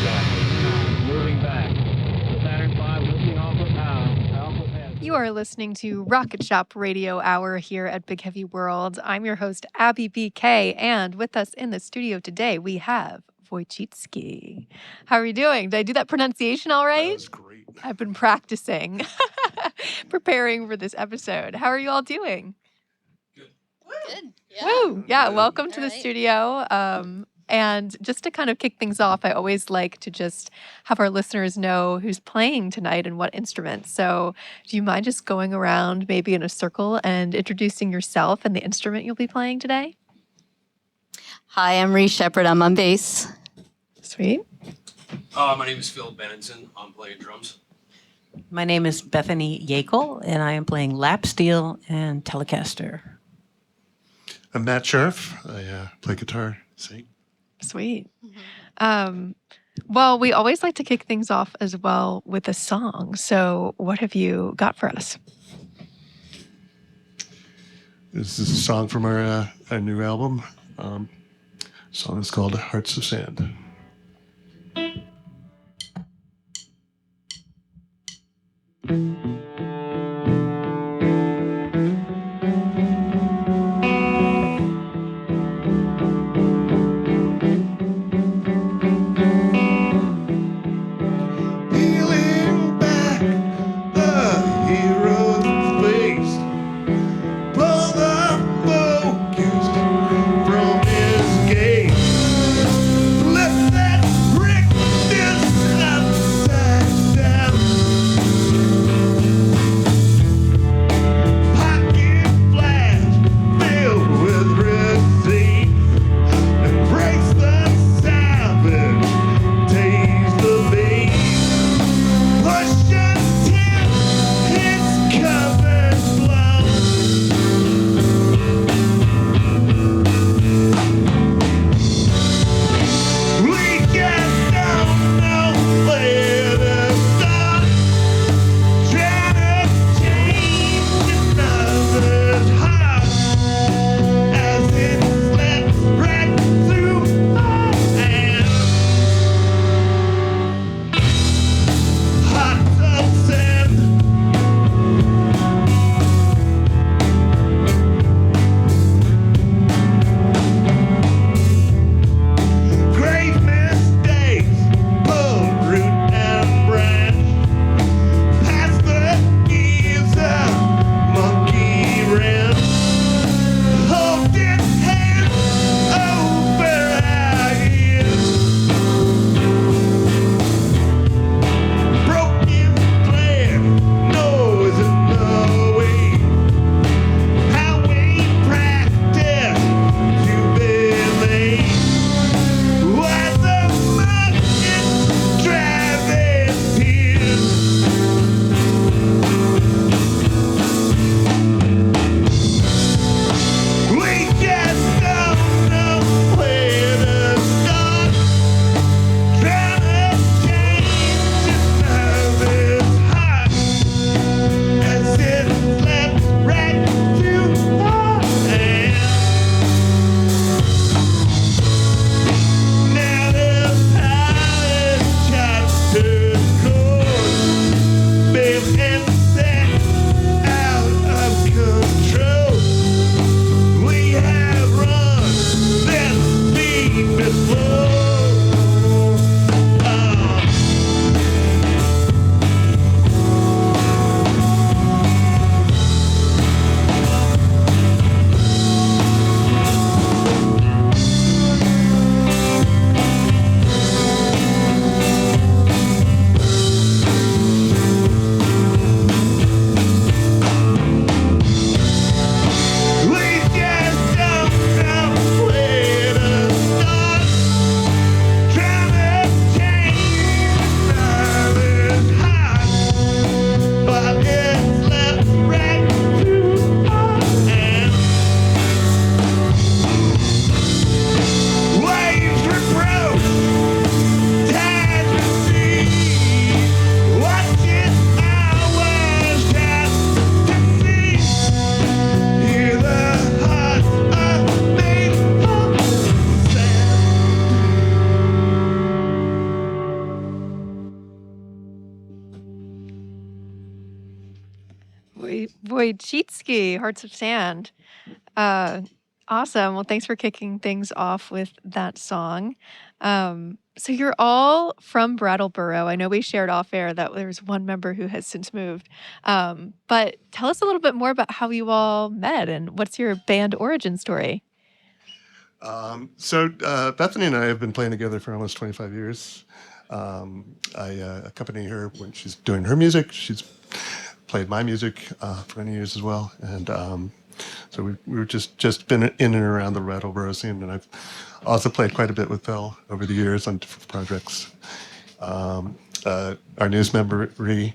Moving back. Saturn 5 lifting off of now. You are listening to Rocket Shop Radio Hour here at Big Heavy World. I'm your host, Abby BK, and with us in the studio today, we have Wojcicki. How are you doing? Did I do that pronunciation all right? That was great. I've been practicing, preparing for this episode. How are you all doing? Good. Yeah. Woo! Yeah, Good. welcome to All the right. studio. And just to kind of kick things off, I always like to just have our listeners know who's playing tonight and what instruments. So, do you mind just going around maybe in a circle and introducing yourself and the instrument you'll be playing today? Hi, I'm Ree Shepard. I'm on bass. Sweet. My name is Phil Benenson. I'm playing drums. My name is Bethany Yakel, and I am playing lap steel and Telecaster. I'm Matt Sheriff. I play guitar, sing. Sweet. Well, we always like to kick things off as well with a song. So, what have you got for us? This is a song from our new album. The song is called Hearts of Sand. Peeling back the hero's face, pull the focus from his gaze, let Wojcicki, Hearts of Sand. Uh, awesome. Well, thanks for kicking things off with that song. So you're all from Brattleboro. I know we shared off air that there's one member who has since moved. But tell us a little bit more about how you all met and what's your band origin story? So Bethany and I have been playing together for almost 25 years. I accompany her when she's doing her music. She's played my music for many years as well. And so we've just been in and around the Brattleboro scene. And I've also played quite a bit with Phil over the years on different projects. Our newest member, Ree,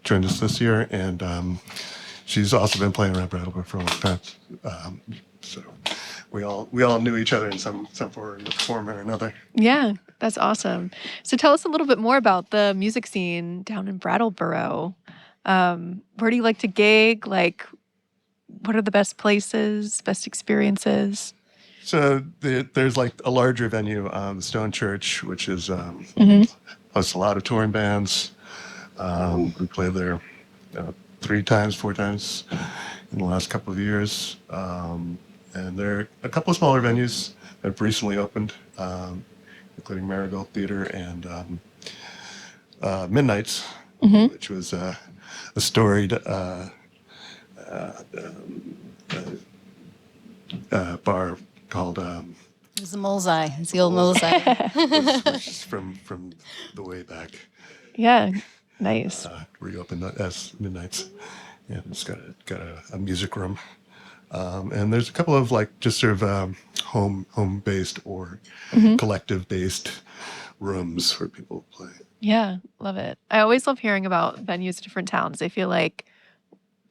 joined us this year. And she's also been playing around Brattleboro for a long time. So we all knew each other in some form or another. Yeah, that's awesome. So tell us a little bit more about the music scene down in Brattleboro. Where do you like to gig? Like, what are the best places, best experiences? So there's like a larger venue, the Stone Church, which is hosts a lot of touring bands. We played there 3 times, 4 times in the last couple of years. And there are a couple of smaller venues that have recently opened, including Marigold Theater and Midnight's, which was a storied bar called It was the Moleseye. It's the old Moleseye. which is from the way back. Yeah, nice. Reopened as Midnight's, and it's got a music room. And there's a couple of like just sort of home based or collective based rooms where people play. Yeah, love it. I always love hearing about venues in different towns. I feel like,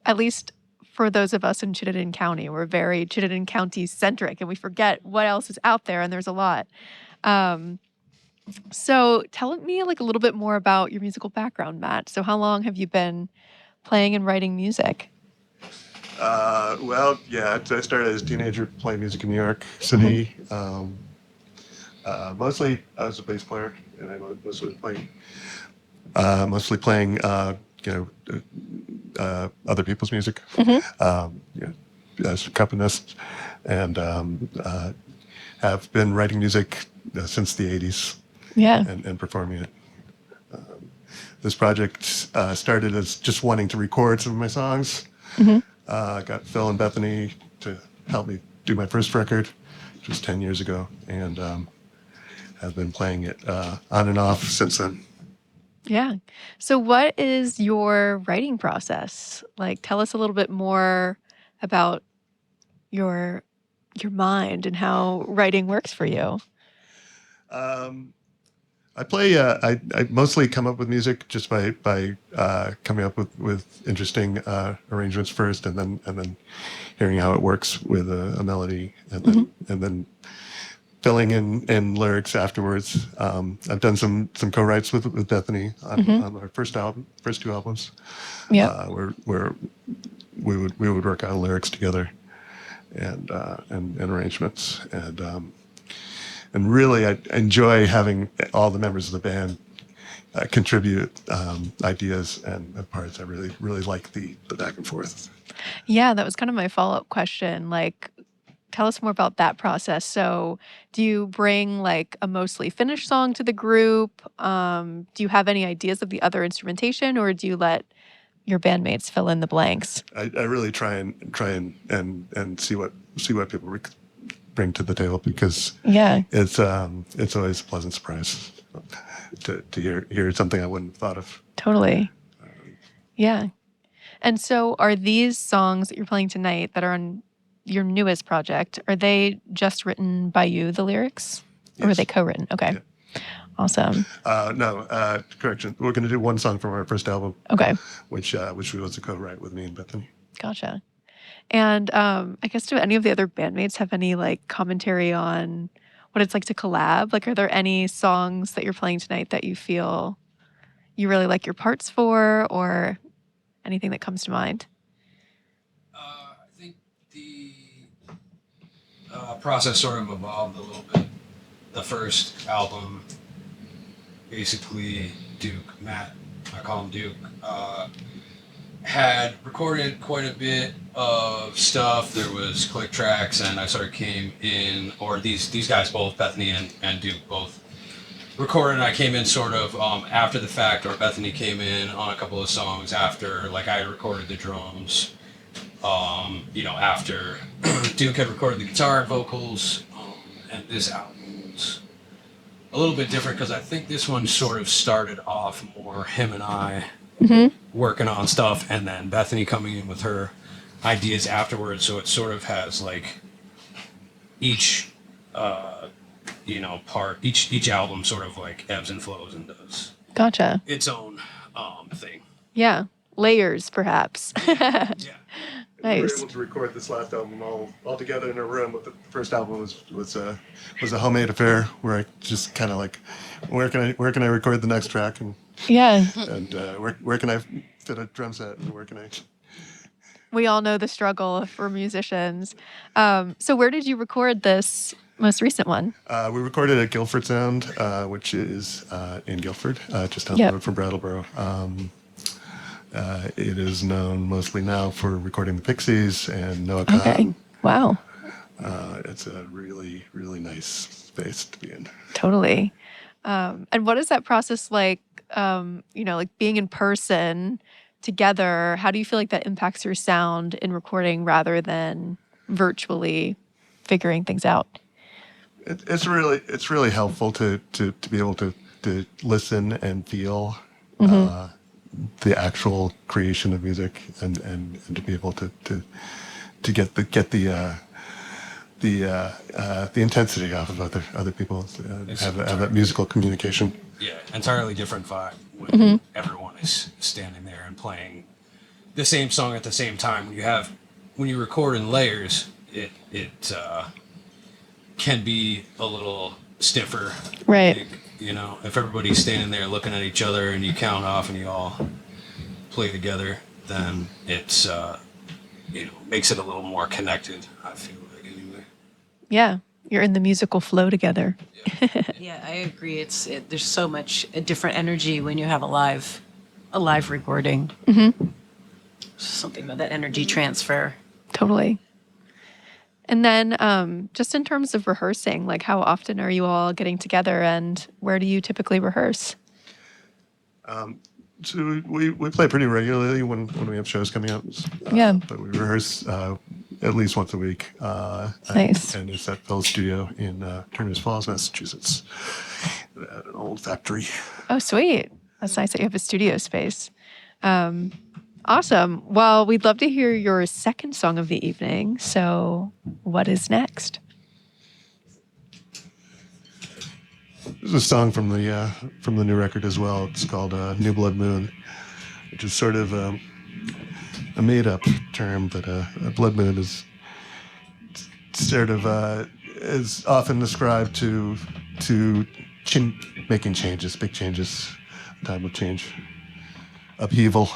at least for those of us in Chittenden County, we're very Chittenden County centric and we forget what else is out there, and there's a lot. So tell me like a little bit more about your musical background, Matt. So how long have you been playing and writing music? Well, yeah, I started as a teenager playing music in New York City. Mostly I was a bass player, and I was mostly playing other people's music, as a accompanist, and have been writing music since the 80s. Yeah. And performing it. This project started as just wanting to record some of my songs. Got Phil and Bethany to help me do my first record, which was 10 years ago, and have been playing it on and off since then. Yeah. So what is your writing process? Like, tell us a little bit more about your mind and how writing works for you. I play. I mostly come up with music just by coming up with interesting arrangements first, and then hearing how it works with a melody, and then filling in lyrics afterwards. I've done some co-writes with Bethany on our first 2 albums. Yeah. Where we would work out lyrics together, and arrangements, and really I enjoy having all the members of the band contribute ideas and parts. I really like the back and forth. Yeah, that was kind of my follow-up question. Like, tell us more about that process. So, do you bring like a mostly finished song to the group? Do you have any ideas of the other instrumentation, or do you let your bandmates fill in the blanks? I really try and see what people bring to the table, because it's always a pleasant surprise to hear something I wouldn't have thought of. Totally. Yeah. And so are these songs that you're playing tonight that are on your newest project, are they just written by you, the lyrics? Or are they co-written? Okay. Yeah. Awesome. No, correction. We're going to do one song from our first album. Okay. Which was a co-write with me and Bethany. Gotcha. And I guess, do any of the other bandmates have any like commentary on what it's like to collab? Like, are there any songs that you're playing tonight that you feel you really like your parts for, or anything that comes to mind? I think the process sort of evolved a little bit. The first album, basically Duke, Matt, I call him Duke, had recorded quite a bit of stuff. There was click tracks, and I sort of came in, or these guys both, Bethany and Duke, both recorded, and I came in sort of after the fact, or Bethany came in on a couple of songs after, like I had recorded the drums, after Duke had recorded the guitar and vocals, and this album was a little bit different because I think this one sort of started off more him and I working on stuff, and then Bethany coming in with her ideas afterwards. So it sort of has like each part, each album sort of like ebbs and flows and does Gotcha. its own thing. Yeah. Layers, perhaps. Yeah. We were Nice. able to record this last album all together in a room. But the first album was a homemade affair where I just kind of like, where can I record the next track, and Yeah. where can I fit a drum set, and where can I? We all know the struggle for musicians. So where did you record this most recent one? We recorded at Guilford Sound, which is in Guilford, just down Yep. the road from Brattleboro. It is known mostly now for recording the Pixies and Noah Kahn. Okay. Wow. It's a really, really nice space to be in. Totally. And what is that process like, like being in person together? How do you feel like that impacts your sound in recording rather than virtually figuring things out? It's really helpful to be able to listen and feel the actual creation of music, and to be able to get the intensity off of other people, have that musical communication. Yeah, entirely different vibe when everyone is standing there and playing the same song at the same time. When you record in layers, it can be a little stiffer. Right. Like, if everybody's standing there looking at each other and you count off and you all play together, then it's makes it a little more connected, I feel like, anyway. Yeah. You're in the musical flow together. Yeah, I agree. There's so much a different energy when you have a live recording. Something about that energy transfer. Totally. And then just in terms of rehearsing, like how often are you all getting together and where do you typically rehearse? So we play pretty regularly when we have shows coming up. Yeah. But we rehearse at least once a week. Nice. And it's at Phil's studio in Turners Falls, Massachusetts, at an old factory. Oh, sweet. That's nice that you have a studio space. Awesome. Well, we'd love to hear your second song of the evening. So what is next? There's a song from the new record as well. It's called New Blood Moon, which is sort of a made-up term, but a blood moon is sort of is often described to making changes, big changes, time of change, upheaval.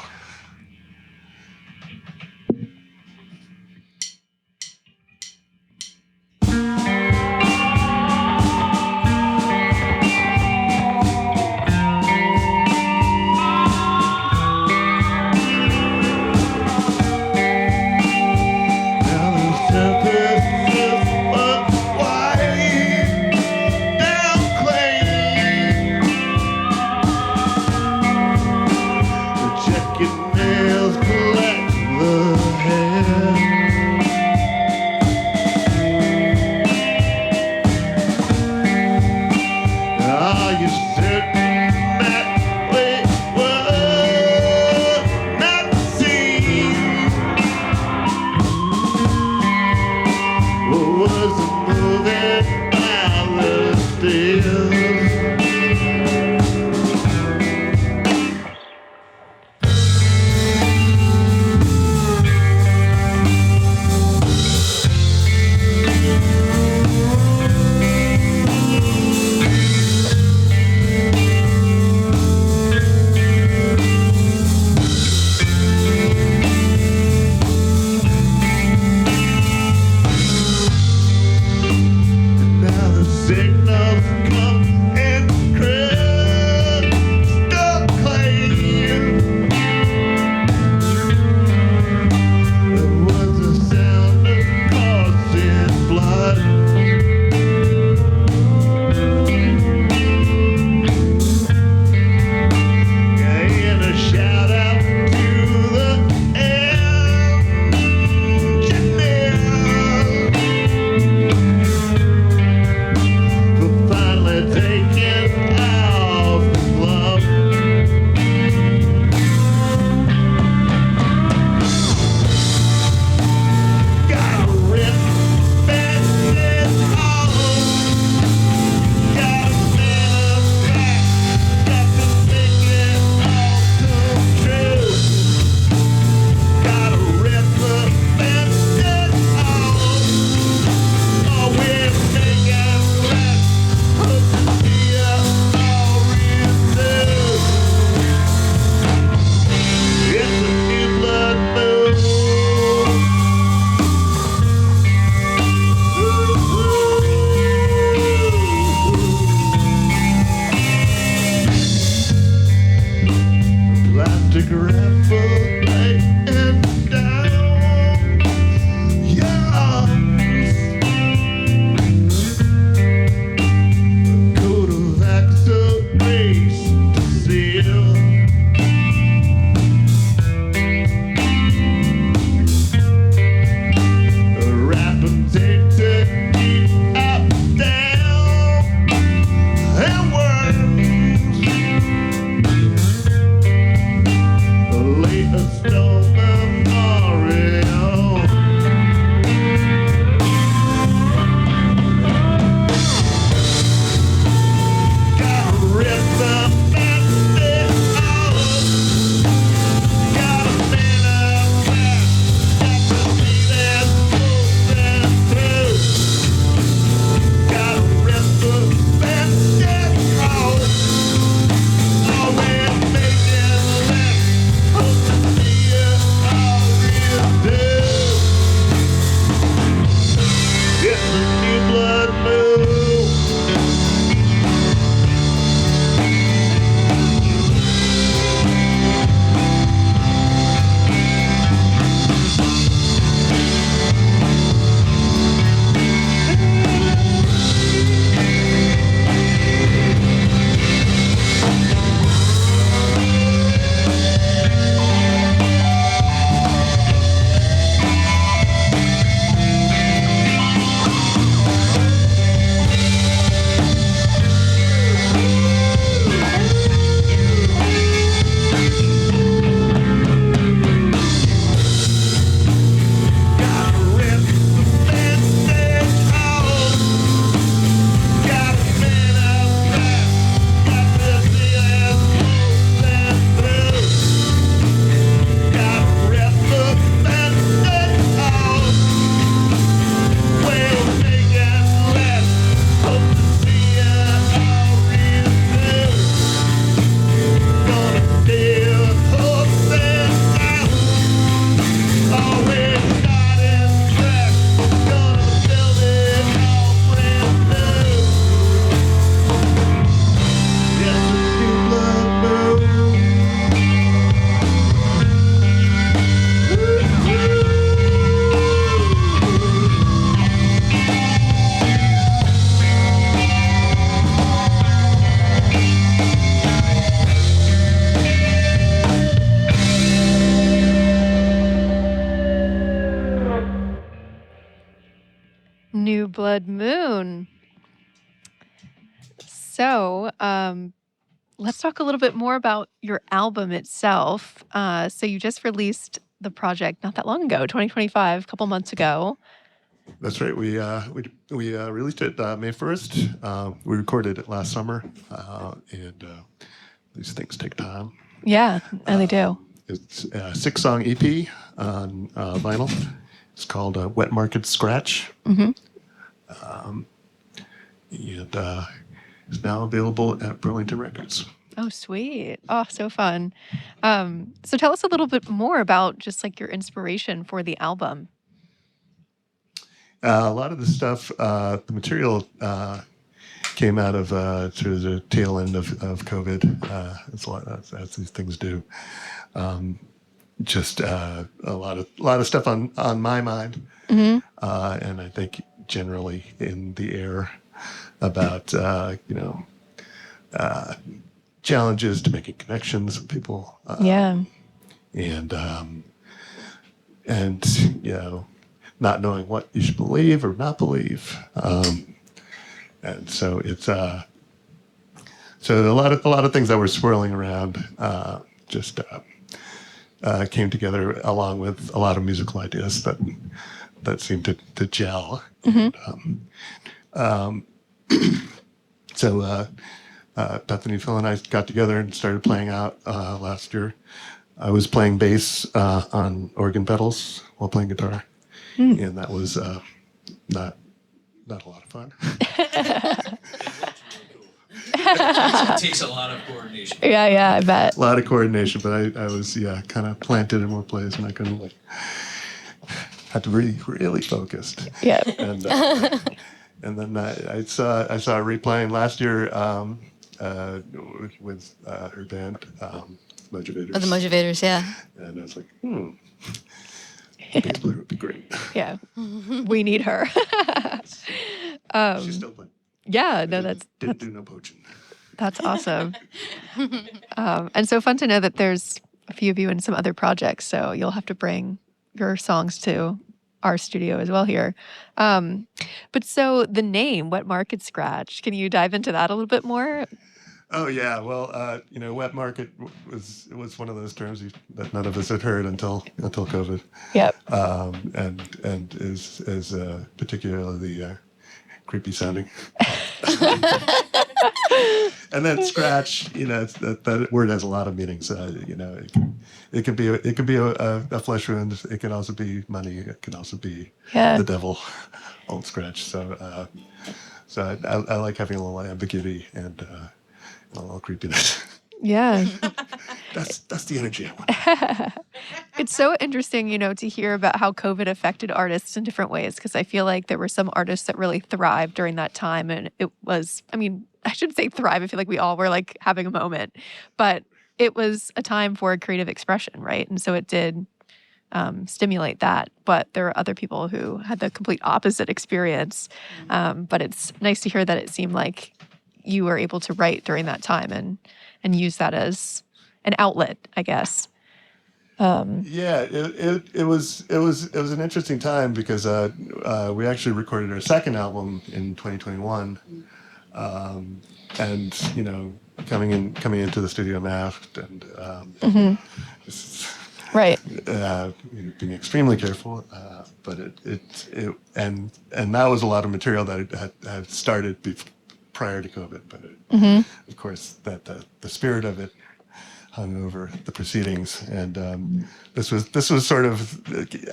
New Blood Moon. So, let's talk a little bit more about your album itself. So you just released the project not that long ago, 2025, a couple months ago. That's right. We released it May 1st. We recorded it last summer, and these things take time. Yeah, and they do. It's a 6-song EP on vinyl. It's called Wetmarket Scratch. Mm-hmm. And it's now available at Burlington Records. Oh, sweet. Oh, so fun. So tell us a little bit more about just like your inspiration for the album. A lot of the stuff, the material came out of sort of the tail end of COVID. It's a lot, as these things do. Just a lot of stuff on my mind, Mm-hmm. and I think generally in the air about challenges to making connections with people. Yeah. And not knowing what you should believe or not believe. And so it's so a lot of things that were swirling around just came together along with a lot of musical ideas that seemed to gel. Mm-hmm. So Bethany, Phil, and I got together and started playing out last year. I was playing bass on organ pedals while playing guitar, and that was not a lot of fun. It takes a lot of coordination. Yeah, I bet. A lot of coordination, but I was kind of planted in one place, and I couldn't had to really focused. Yeah. And then I saw replaying last year with her band Motivators. Oh, the motivators, yeah. And I was like, bass player would be great. Yeah. We need her. She's still playing. Yeah, no, Didn't do no poaching. that's awesome. And so fun to know that there's a few of you in some other projects. So you'll have to bring your songs to our studio as well here. But so the name, Wetmarket Scratch, can you dive into that a little bit more? Oh yeah, well, Wetmarket was one of those terms that none of us had heard until COVID, Yep. and is particularly creepy sounding. And then scratch, that word has a lot of meanings. It can be a flesh wound. It can also be money. It can also be Yeah. the devil, old scratch. So I like having a little ambiguity and a little creepiness. Yeah. That's the energy I want. It's so interesting, to hear about how COVID affected artists in different ways, because I feel like there were some artists that really thrived during that time. And it was, I shouldn't say thrive. I feel like we all were like having a moment, but it was a time for creative expression, right? And so it did stimulate that. But there are other people who had the complete opposite experience. But it's nice to hear that it seemed like you were able to write during that time and use that as an outlet, I guess. Yeah, it was an interesting time because we actually recorded our second album in 2021, and coming into the studio masked and Right. being extremely careful, but and that was a lot of material that had started prior to COVID, but of course that the spirit of it hung over the proceedings, and this was sort of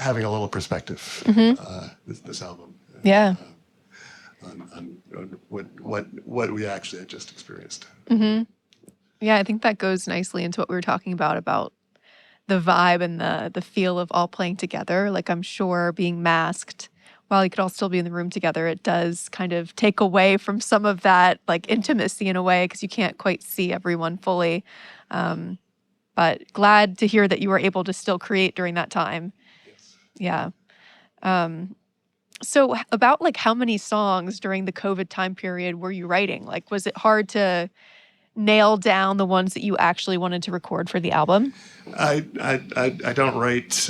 having a little perspective. This album, Yeah. on what we actually had just experienced. Yeah, I think that goes nicely into what we were talking about the vibe and the feel of all playing together. Like I'm sure being masked while you could all still be in the room together, it does kind of take away from some of that like intimacy in a way because you can't quite see everyone fully. But glad to hear that you were able to still create during that time. Yes. Yeah. So about like how many songs during the COVID time period were you writing? Like, was it hard to nail down the ones that you actually wanted to record for the album? I don't write.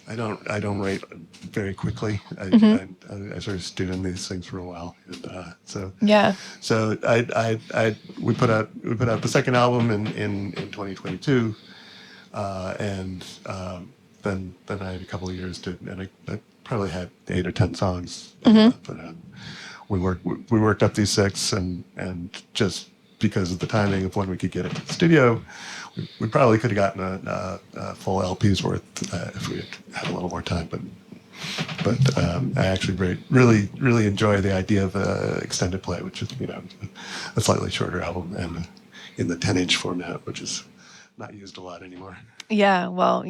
I don't write very quickly. I sort of stewed in these things for a while, and Yeah. So we put out the second album in 2022, and then I had a couple of years and I probably had 8 or 10 songs, but we worked up these 6, and just because of the timing of when we could get into the studio, we probably could have gotten a full LP's worth if we had a little more time. But I actually really enjoy the idea of extended play, which is a slightly shorter album and in the 10-inch format, which is not used a lot anymore. Yeah. Well,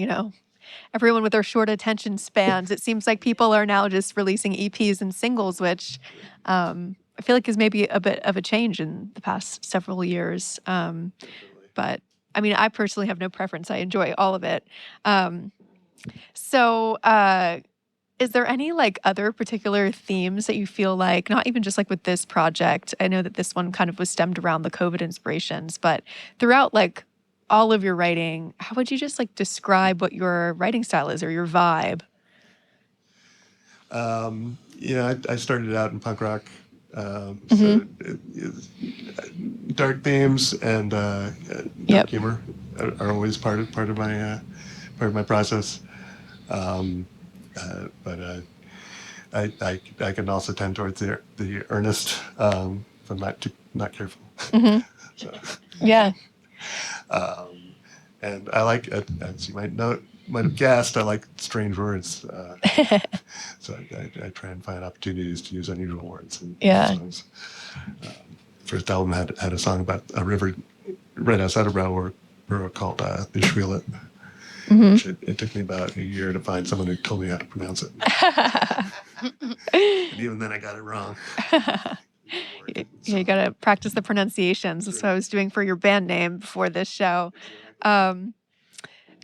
everyone with their short attention spans, it seems like people are now just releasing EPs and singles, which I feel like is maybe a bit of a change in the past several years. But I personally have no preference. I enjoy all of it. So is there any like other particular themes that you feel like, not even just like with this project, I know that this one kind of was stemmed around the COVID inspirations, but throughout like all of your writing, how would you just like describe what your writing style is or your vibe? I started out in punk rock. So dark themes and dark humor are always part of my process. But I can also tend towards the earnest if I'm not careful. So, Yeah. and I like, as you might have guessed, I like strange words. So I try and find opportunities to use unusual words in songs. First album had a song about a river right outside of Brattleboro called the Schwielet. Which it took me about a year to find someone who told me how to pronounce it. And even then I got it wrong. Yeah, you got to practice the pronunciations. That's what I was doing for your band name before this show. Um,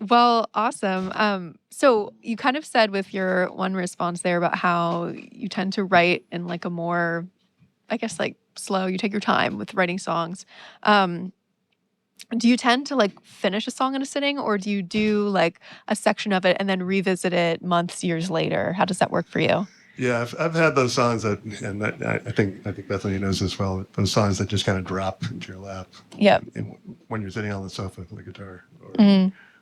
well, awesome. So you kind of said with your one response there about how you tend to write in like a more, I guess, like slow. You take your time with writing songs. Um, do you tend to like finish a song in a sitting, or do you do like a section of it and then revisit it months, years later? How does that work for you? Yeah, I've had those songs that, and I think Bethany knows this well. Those songs that just kind of drop into your lap. Yep. And when you're sitting on the sofa with a guitar,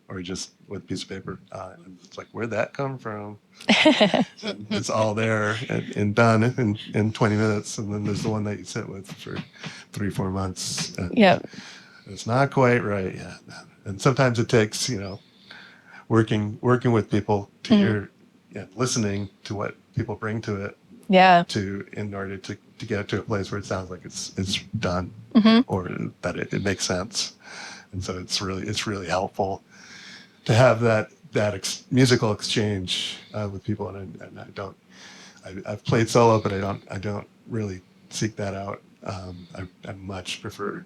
or just with a piece of paper, and it's like, where'd that come from? And it's all there and done in 20 minutes, and then there's the one that you sit with for 3-4 months. And Yep. it's not quite right yet, and sometimes it takes working with people to hear, listening to what people bring to it, Yeah. in order to get to a place where it sounds like it's done, or that it makes sense. And so it's really helpful to have that musical exchange with people. And I've played solo, but I don't really seek that out. I much prefer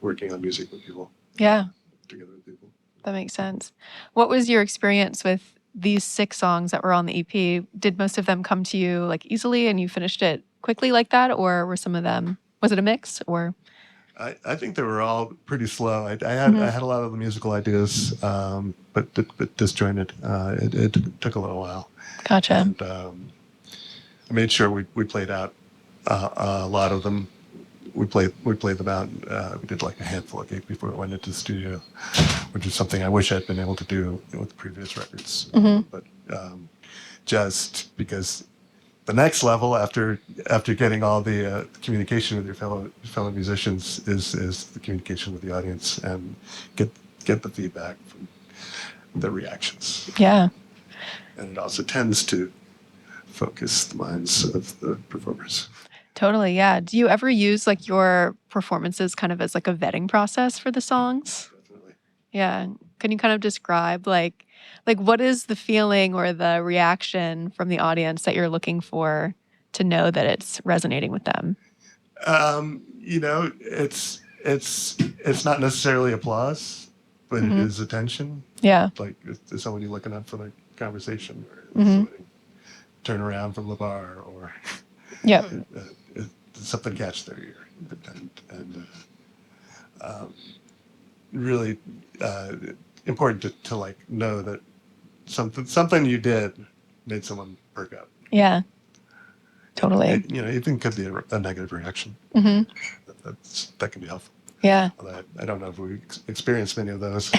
working on music with people, Yeah. together with people. That makes sense. What was your experience with these 6 songs that were on the EP? Did most of them come to you like easily and you finished it quickly like that? Or were some of them, was it a mix or? I think they were all pretty slow. I had a lot of the musical ideas, but disjointed. It took a little while. Gotcha. And I made sure we played out a lot of them. We played them out. We did like a handful of gigs before we went into the studio, which is something I wish I'd been able to do with the previous records. But just because the next level after getting all the communication with your fellow musicians is the communication with the audience and get the feedback from the reactions. Yeah. And it also tends to focus the minds of the performers. Totally. Yeah. Do you ever use like your performances kind of as like a vetting process for the songs? Definitely. Yeah. Can you kind of describe like what is the feeling or the reaction from the audience that you're looking for to know that it's resonating with them? It's not necessarily applause, but it is attention. Yeah. Like, is somebody looking up for the conversation, or is somebody turn around from the bar, or Yep. did something catch their ear, and really important to like know that something you did made someone perk up. Yeah. Totally. It, even could be a negative reaction. That can be helpful. Yeah. Although I don't know if we experienced many of those.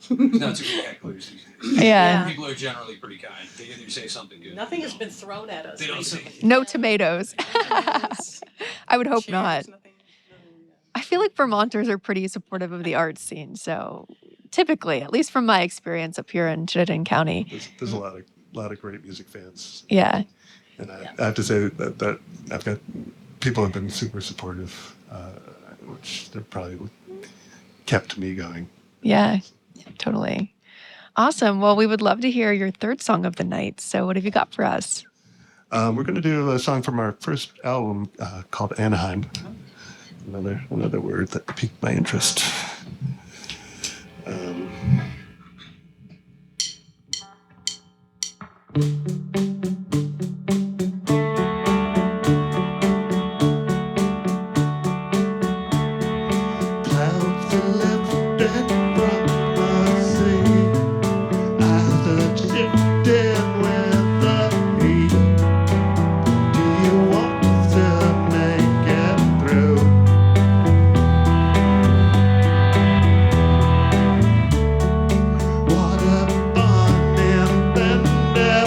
No, it's a good hecklers these days. Yeah. People are generally pretty kind. They either say something good. Nothing has been thrown at us. They don't say. recently. No tomatoes. Yes. I would hope Cheers, not. nothing. I feel like Vermonters are pretty supportive of the arts scene. So typically, at least from my experience up here in Chittenden County. There's a lot of great music fans. Yeah. And I have to say that I've got people have been super supportive, which they're probably kept me going. Yeah. Totally. Awesome. Well, we would love to hear your third song of the night. So what have you got for us? We're going to do a song from our first album called Anaheim. Another word that piqued my interest. Clouds are lifted from the sea as it shifted with the heat. Do you want to make it through? Water burning, bender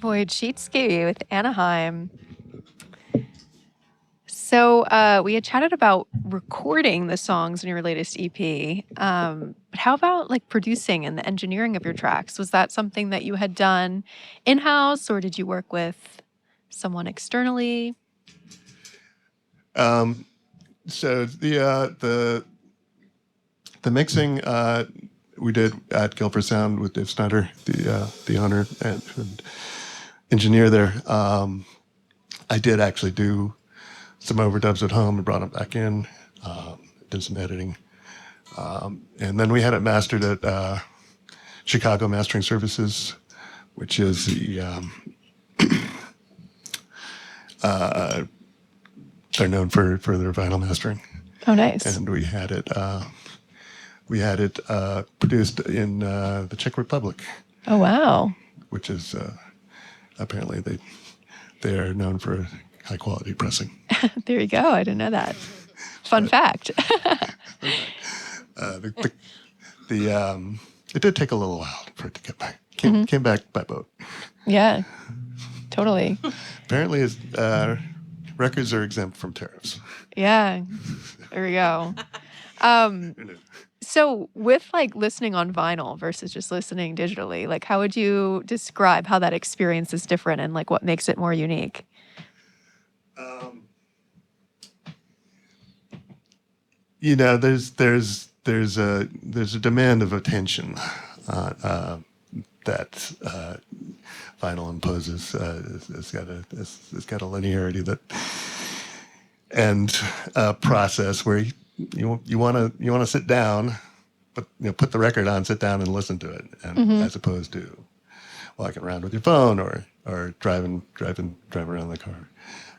Wojcicki with Anaheim. So we had chatted about recording the songs in your latest EP. But how about like producing and the engineering of your tracks? Was that something that you had done in-house, or did you work with someone externally? So the mixing we did at Guilford Sound with Dave Snyder, the owner and engineer there. I did actually do some overdubs at home and brought them back in, did some editing. And then we had it mastered at Chicago Mastering Services, which is they're known for their vinyl mastering. Oh, nice. And we had it produced in the Czech Republic, Oh, wow. which is apparently they are known for high quality pressing. There you go. I didn't know that. Fun fact. It did take a little while for it to get back. Came back by boat. Yeah, totally. Apparently, records are exempt from tariffs. Yeah, there we go. So with like listening on vinyl versus just listening digitally, like how would you describe how that experience is different and like what makes it more unique? There's a demand of attention that vinyl imposes. It's got a linearity that and a process where you want to sit down, but put the record on, sit down and listen to it, and as opposed to walking around with your phone or driving around in the car.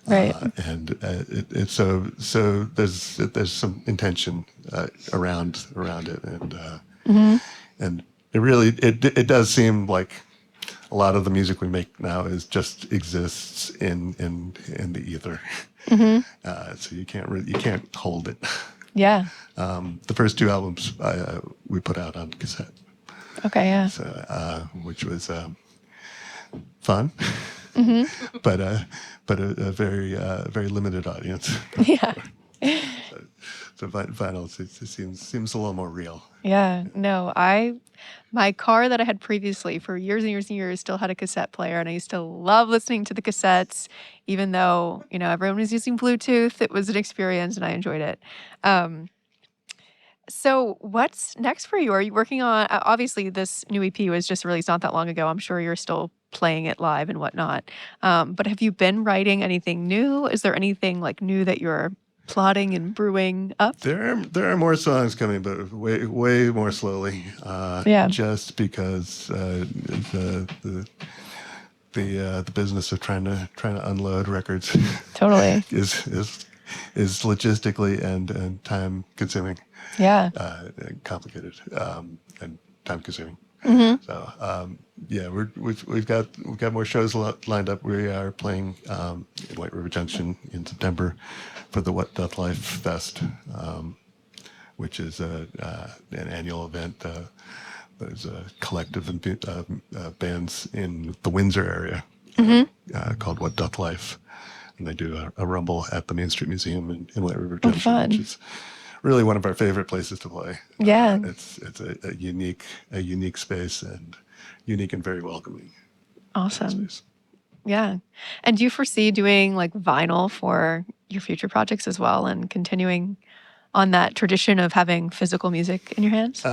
Right. It's so there's some intention around it, and it really it does seem like a lot of the music we make now just exists in the ether. So you can't hold it. Yeah. The first two albums we put out on cassette. Okay. Yeah. So, which was fun, but a very limited audience. Yeah. So vinyl it seems a little more real. Yeah. No, my car that I had previously for years and years and years still had a cassette player, and I used to love listening to the cassettes, even though, everyone was using Bluetooth. It was an experience and I enjoyed it. So what's next for you? Are you working on, obviously this new EP was just released not that long ago. I'm sure you're still playing it live and whatnot. But have you been writing anything new? Is there anything like new that you're plotting and brewing up? There are more songs coming, but way more slowly. Yeah. Just because the business of trying to unload records Totally. is logistically and time consuming. Yeah. Complicated and time consuming. So we've got more shows lined up. We are playing in White River Junction in September for the What Doth Life Fest, which is an annual event. There's a collective of bands in the Windsor area called What Doth Life, and they do a rumble at the Main Street Museum in White River Junction, fun. which is really one of our favorite places to play. Yeah. It's a unique space and unique and very welcoming. Awesome. Space. Yeah. And do you foresee doing like vinyl for your future projects as well and continuing on that tradition of having physical music in your hands?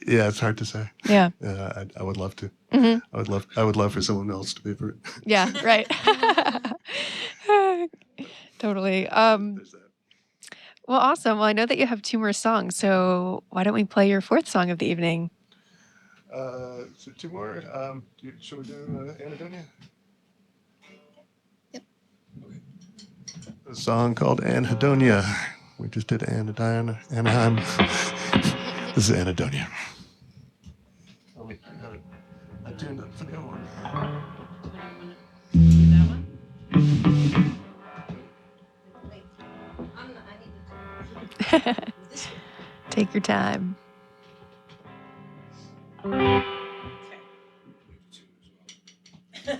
Yeah, it's hard to say. Yeah. I would love to. I would love for someone else to pay for it. Yeah, right. Totally. There's that. Well, awesome. Well, I know that you have 2 more songs, so why don't we play your 4th song of the evening? So 2 more. Should we do Anhedonia? Yep. Okay. A song called Anhedonia. We just did Anaheim. This is Anhedonia. Oh, wait, I tuned up for the other one. Take your time. Pull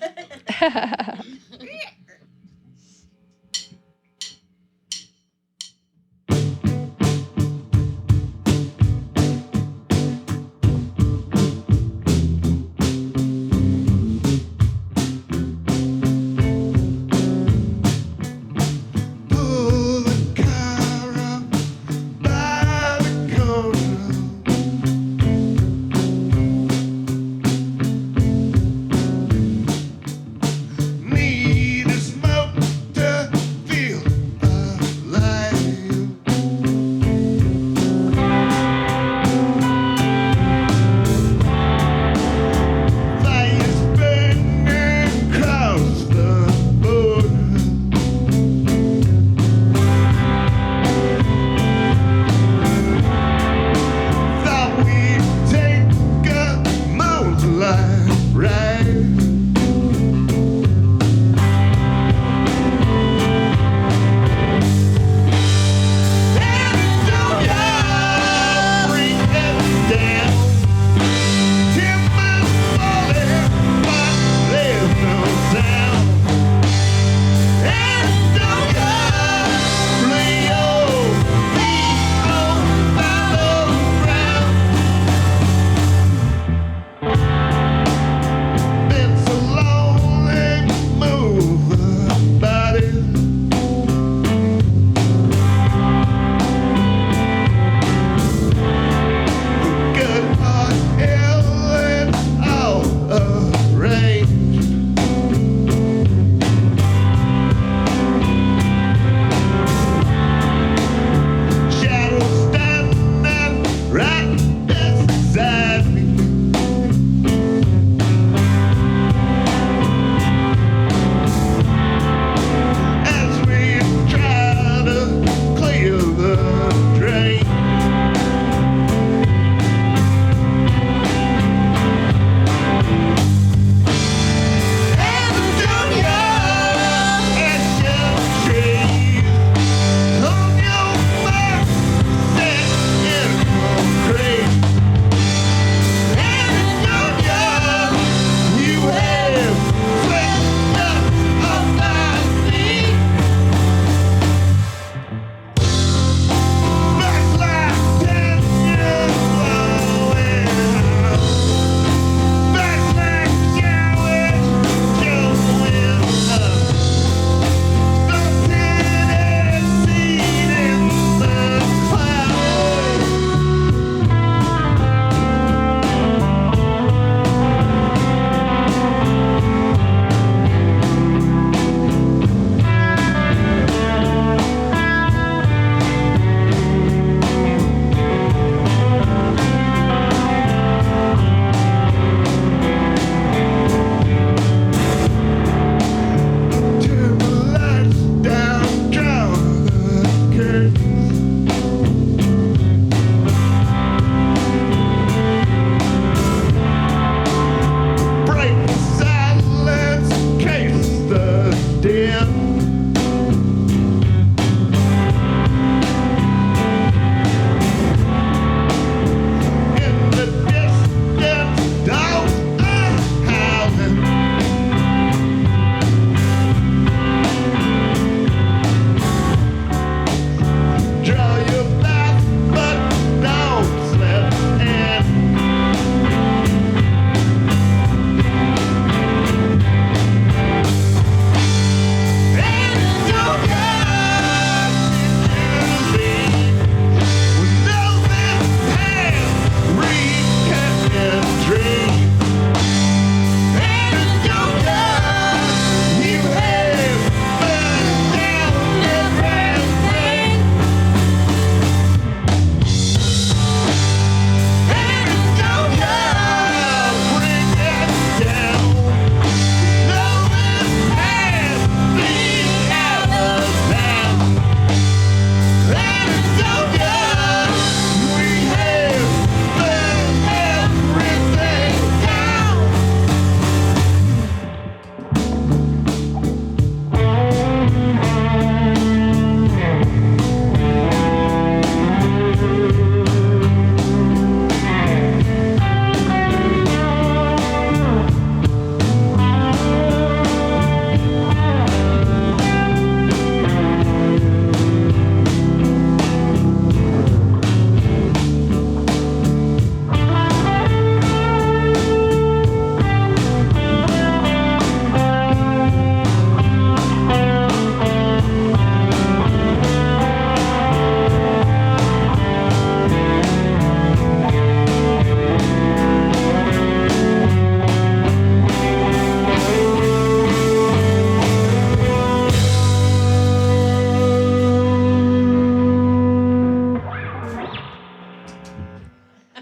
the car up by the corner. Me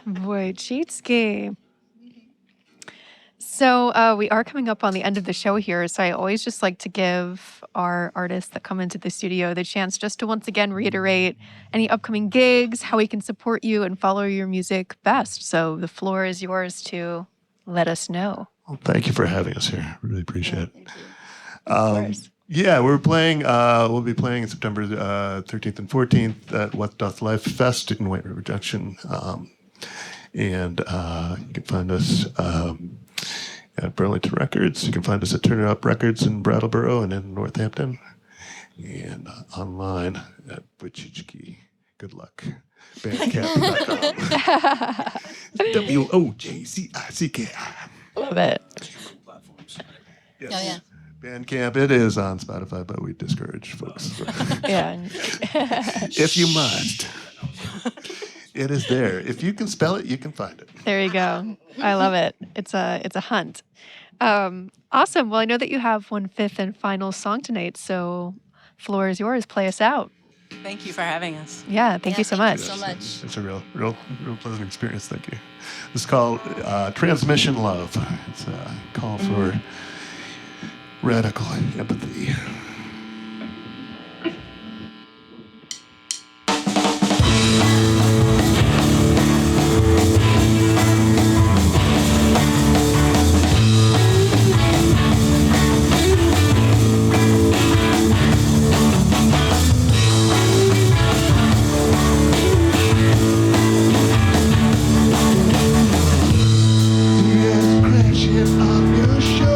Wojcicki. So we are coming up on the end of the show here. So I always just like to give our artists that come into the studio the chance just to once again reiterate any upcoming gigs, how we can support you and follow your music best. So the floor is yours to let us know. Well, thank you for having us here. Really appreciate it. Of course. Yeah, we're playing. We'll be playing September 13th and 14th at What Doth Life Fest in White River Junction, and you can find us at Burlington Records. You can find us at Turn It Up Records in Brattleboro and in Northampton, and online at Wojcicki. Good luck. Bandcamp.com. Wojcicki. Love it. Platforms. Yes. Oh, yeah. Bandcamp, it is on Spotify, but we discourage folks. Yeah. If you must. It is there. If you can spell it, you can find it. There you go. I love it. It's a hunt. Awesome. Well, I know that you have one fifth and final song tonight, so floor is yours. Play us out. Thank you for having us. Yeah, thank you so much. So much. It's a real pleasant experience. Thank you. This is called Transmission Love. It's a call for radical empathy. Crashing on your shore.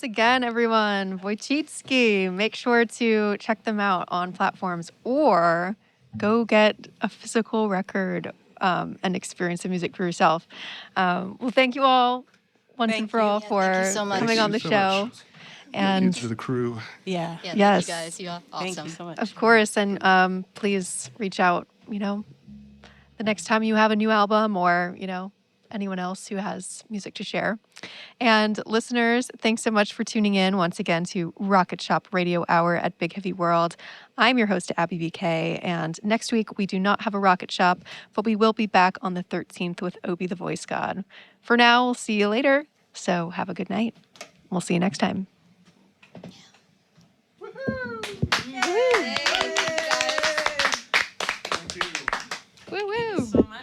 again, everyone. Wojcicki. Make sure to check them out on platforms or go get a physical record and experience the music for yourself. Well, thank you all once Thank and for you. all Yeah, for thank you so much. coming Thank on you the so show. much. Thank you And to the crew. Yeah. Yeah, Yes. thank you guys. You're awesome. Thank you so much. of course, and please reach out, the next time you have a new album or, anyone else who has music to share. And listeners, thanks so much for tuning in once again to Rocket Shop Radio Hour at Big Heavy World. I'm your host, Abby BK, and next week we do not have a Rocket Shop, but we will be back on the 13th with Obi the Voice God. For now, we'll see you later, so have a good night. We'll see you next time. Woo woo! So much.